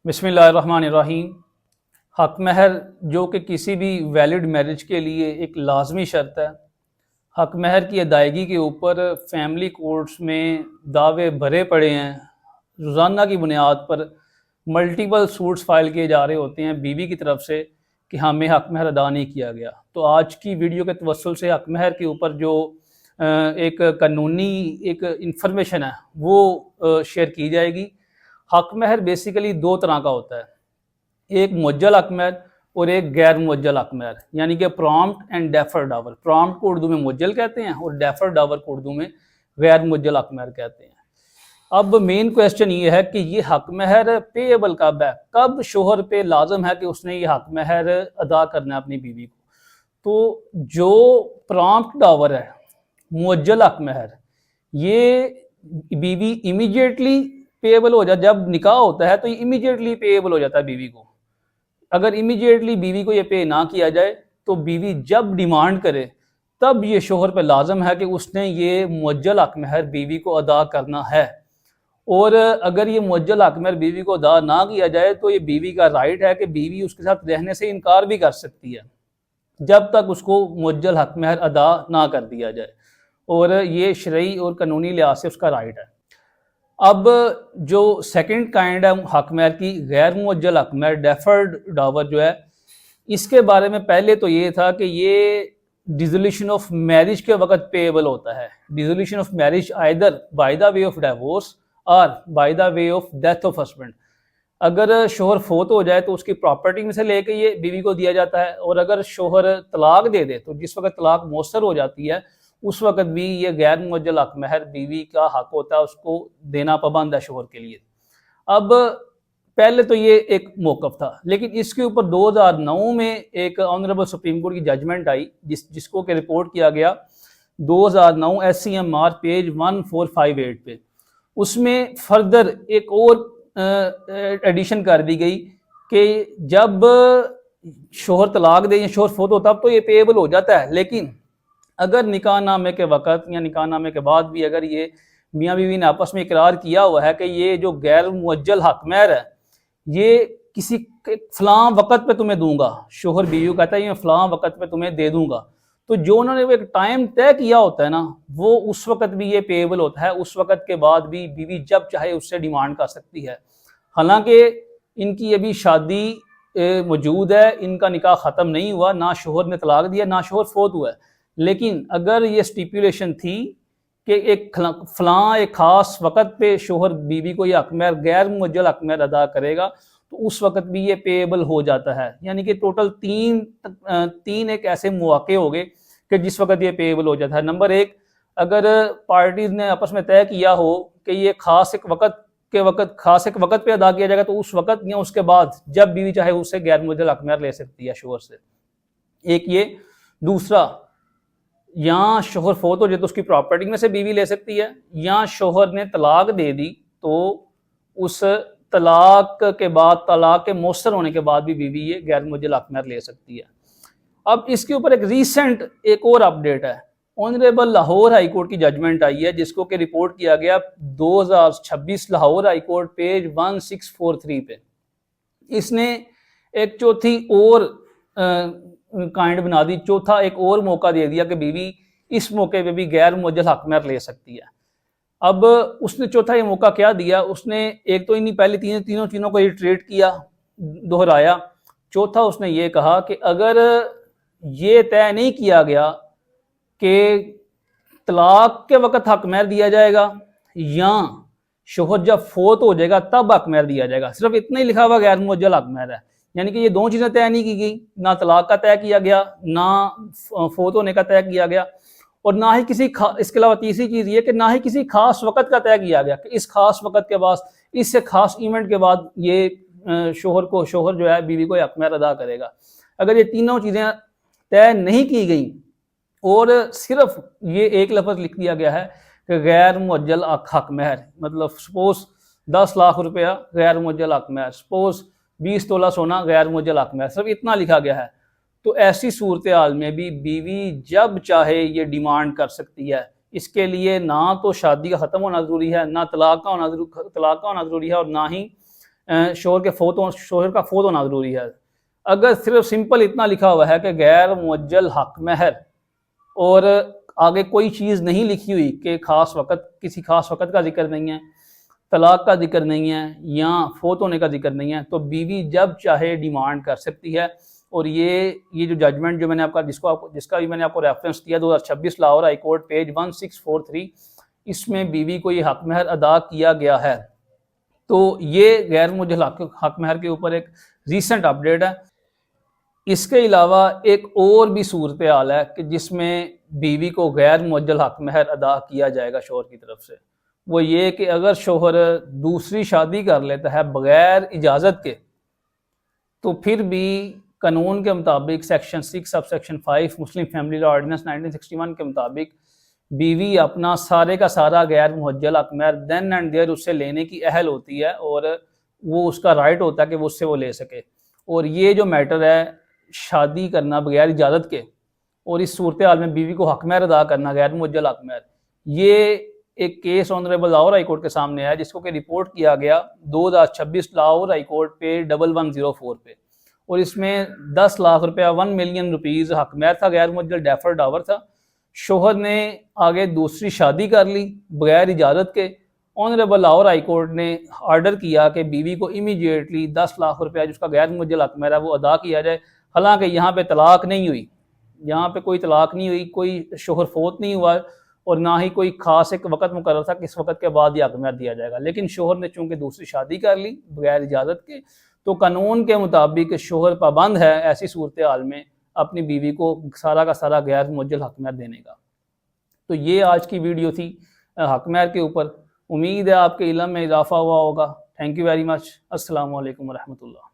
बिस्मिल्लाहिर्रहमानिर्रहीम। हक महर जो कि किसी भी वैलिड मैरिज के लिए एक लाजमी शर्त है। हक महर की अदायगी के ऊपर फैमिली कोर्ट्स में दावे भरे पड़े हैं। रोज़ाना की बुनियाद पर मल्टीपल सूट्स फाइल किए जा रहे होते हैं बीवी की तरफ से कि हमें हक महर अदा नहीं किया गया। तो आज की वीडियो के तवस्सुल से हक महर के ऊपर जो एक कानूनी एक इंफॉर्मेशन है वो शेयर की जाएगी। हक महर बेसिकली दो तरह का होता है, एक मुअज्जल हक महर और एक गैर मुअज्जल हक महर, यानी कि prompt and defer Dawar. Prompt को उर्दू में मुअज्जल कहते हैं और डेफर डावर को उर्दू में गैर मुअज्जल हक महर कहते हैं। अब मेन क्वेश्चन ये है कि ये हक महर पेएबल कब है, कब शोहर पे लाजम है कि उसने ये हक महर अदा करना है अपनी बीवी को। तो जो प्रॉम्प्ट डावर है, मुअज्जल हक महर, ये बीवी इमीडिएटली पेएबल हो जाता है। जब निकाह होता है तो ये इमीडिएटली पेएबल हो जाता है बीवी को। अगर इमीडिएटली बीवी को ये पे ना किया जाए तो बीवी जब डिमांड करे तब ये शोहर पे लाजम है कि उसने ये मुअज्जल हक महर बीवी को अदा करना है। और अगर ये मुअज्जल हक महर बीवी को अदा ना किया जाए तो ये बीवी का राइट है कि बीवी उसके साथ रहने से इनकार भी कर सकती है जब तक उसको मुअज्जल हक महर अदा ना कर दिया जाए, और ये शरई और कानूनी लिहाज से उसका राइट है। अब जो सेकंड काइंड है हक महर की, गैर मुअज्जल हक महर, डेफर्ड डावर जो है, इसके बारे में पहले तो ये था कि ये डिसोल्यूशन ऑफ मैरिज के वक्त पेएबल होता है। Dissolution of marriage either by the way of divorce और by the way of death of husband. अगर शोहर फोत हो जाए तो उसकी प्रॉपर्टी में से लेके ये बीवी को दिया जाता है, और अगर शोहर तलाक दे दे तो जिस वक्त तलाक मौसर हो जाती है उस वक्त भी ये गैर मुअज्जल हक महर बीवी का हक होता है, उसको देना पाबंद है शोहर के लिए। अब पहले तो ये एक मौक़िफ़ था, लेकिन इसके ऊपर 2009 में एक ऑनरेबल सुप्रीम कोर्ट की जजमेंट आई जिसको कि रिपोर्ट किया गया 2009 SCMR पेज 1458 पे। उसमें फर्दर एक और एडिशन कर दी गई कि जब शोहर तलाक दे या शोहर फोत हो तब तो ये पेएबल हो जाता है, लेकिन अगर निकाह नामे के वक़्त या निकाह नामे के बाद भी अगर ये मियाँ बीवी ने आपस में इकरार किया हुआ है कि ये जो गैर मुअज्जल हक महर है ये किसी फलां वक़्त पे तुम्हें दूंगा, शोहर बीवी को कहता है ये फलां वक़्त पे तुम्हें दे दूंगा, तो जो उन्होंने वो एक टाइम तय किया होता है ना, वो उस वक़्त भी ये पेएबल होता है। उस वक़्त के बाद भी बीवी जब चाहे उससे डिमांड कर सकती है। हालांकि इनकी अभी शादी मौजूद है, इनका निकाह ख़त्म नहीं हुआ, ना शोहर ने तलाक दिया ना शोहर फोत हुआ है, लेकिन अगर ये स्टिपुलेशन थी कि एक फलां एक ख़ास वक़्त पे शोहर बीवी को ये हक महर गैर मुअज्जल हक महर अदा करेगा तो उस वक़्त भी ये पेएबल हो जाता है। यानी कि टोटल तीन एक ऐसे मौके हो गए कि जिस वक़्त ये पेएबल हो जाता है। नंबर एक, अगर पार्टीज़ ने आपस में तय किया हो कि ये ख़ास एक वक़्त पे अदा किया जाएगा तो उस वक़्त या उसके बाद जब बीवी चाहे उससे गैर मुअज्जल हक महर ले सकती है शोहर से। एक ये। दूसरा, या शोहर फोत हो जाए तो उसकी प्रॉपर्टी में से बीवी ले सकती है, या शोहर ने तलाक दे दी तो उस तलाक के बाद, तलाक के मौसर होने के बाद भी बीवी ये गैर मुअज्जल हक महर ले सकती है। अब इसके ऊपर एक रीसेंट एक और अपडेट है। ऑनरेबल लाहौर हाई कोर्ट की जजमेंट आई है जिसको कि रिपोर्ट किया गया 2026 लाहौर हाई कोर्ट पेज 1643 पे। इसने एक चौथी और काइंड बना दी, चौथा एक और मौका दे दिया कि बीवी इस मौके पे भी गैर मुअज्जल हक महर ले सकती है। अब उसने चौथा ये मौका क्या दिया, उसने एक तो इन्हीं पहले तीनों चीज़ों को रिट्रेट किया, दोहराया। चौथा उसने ये कहा कि अगर ये तय नहीं किया गया कि तलाक के वक़्त हक महर दिया जाएगा या शोहर जब फोत हो जाएगा तब हक महर दिया जाएगा, सिर्फ इतना ही लिखा हुआ गैर मुअज्जल हक महर है, यानी कि ये दो चीज़ें तय नहीं की गई, ना तलाक का तय किया गया ना फोत होने का तय किया गया, और ना ही किसी इसके अलावा तीसरी चीज़ ये कि ना ही किसी खास वक़्त का तय किया गया कि इस खास वक़्त के बाद, इससे खास इवेंट के बाद ये शोहर जो है बीवी को हक महर अदा करेगा। अगर ये तीनों चीज़ें तय नहीं की गई और सिर्फ ये एक लफ्ज़ लिख दिया गया है कि गैर मुअज्जल हक महर, मतलब सपोज 10 लाख रुपया गैर मुअज्जल हक महर, सपोज 20 तोला सोना गैर मुअज्जल हक महर, सिर्फ इतना लिखा गया है, तो ऐसी सूरत हाल में भी बीवी जब चाहे ये डिमांड कर सकती है। इसके लिए ना तो शादी का ख़त्म होना ज़रूरी है, ना तलाक का होना ज़रूरी है, और ना ही शोहर का फोत होना ज़रूरी है। अगर सिर्फ सिंपल इतना लिखा हुआ है कि गैर मुअज्जल हक महर और आगे कोई चीज़ नहीं लिखी हुई कि ख़ास वक़्त, किसी ख़ास वक़्त का जिक्र नहीं है, तलाक का जिक्र नहीं है या फोत होने का जिक्र नहीं है, तो बीवी जब चाहे डिमांड कर सकती है। और ये जो जजमेंट जो मैंने जिसका भी मैंने आपको रेफरेंस दिया 2026 लाहौर हाई कोर्ट पेज 1643, इसमें बीवी को ये हक महर अदा किया गया है। तो ये गैर मुअज्जल हक महर के ऊपर एक रीसेंट अपडेट है। इसके अलावा एक और भी सूरत हाल है कि जिसमें बीवी को गैर मुअज्जल हक महर अदा किया जाएगा शोहर की तरफ से। वो ये कि अगर शोहर दूसरी शादी कर लेता है बगैर इजाज़त के, तो फिर भी कानून के मुताबिक section 6 subsection 5 Muslim family law ordinance 1961 के मुताबिक बीवी अपना सारे का सारा गैर मुअज्जल हक महर देन एंड देयर उससे लेने की अहल होती है और वो उसका राइट होता है कि वो उससे वो ले सके। और ये जो मैटर है शादी करना बगैर इजाज़त के और इस सूरत हाल में बीवी को हक महर अदा करना गैर मुअज्जल हक महर, ये एक case honourable Lahore high court के सामने आया जिसको कि रिपोर्ट किया गया 2026 लाहौर हाई कोर्ट पे 1104 पे। और इसमें 10 लाख रुपया 1 मिलियन रुपीज़ हक महर था, गैर मुअज्जल डेफर्ड डावर था। शोहर ने आगे दूसरी शादी कर ली बगैर इजाज़त के। ऑनरेबल लाहौर हाई कोर्ट ने आर्डर किया कि बीवी को इमीडिएटली 10 लाख रुपया जिसका गैर मुअज्जल हक महर है वो अदा किया जाए। हालांकि यहाँ पे तलाक नहीं हुई, यहाँ पे कोई तलाक नहीं हुई, कोई शोहर फोत नहीं हुआ और ना ही कोई खास एक वक़्त मुकर्रर था किस वक़्त के बाद ये हक महर दिया जाएगा। लेकिन शोहर ने चूँकि दूसरी शादी कर ली बगैर इजाज़त के, तो कानून के मुताबिक शोहर पाबंद है ऐसी सूरत हाल में अपनी बीवी को सारा का सारा गैर मुअज्जल हक महर देने का। तो ये आज की वीडियो थी हक महर के ऊपर। उम्मीद है आपके इल्म में इजाफा हुआ होगा। Thank you very much. अस्सलामु अलैकुम वरहमतुल्लाह।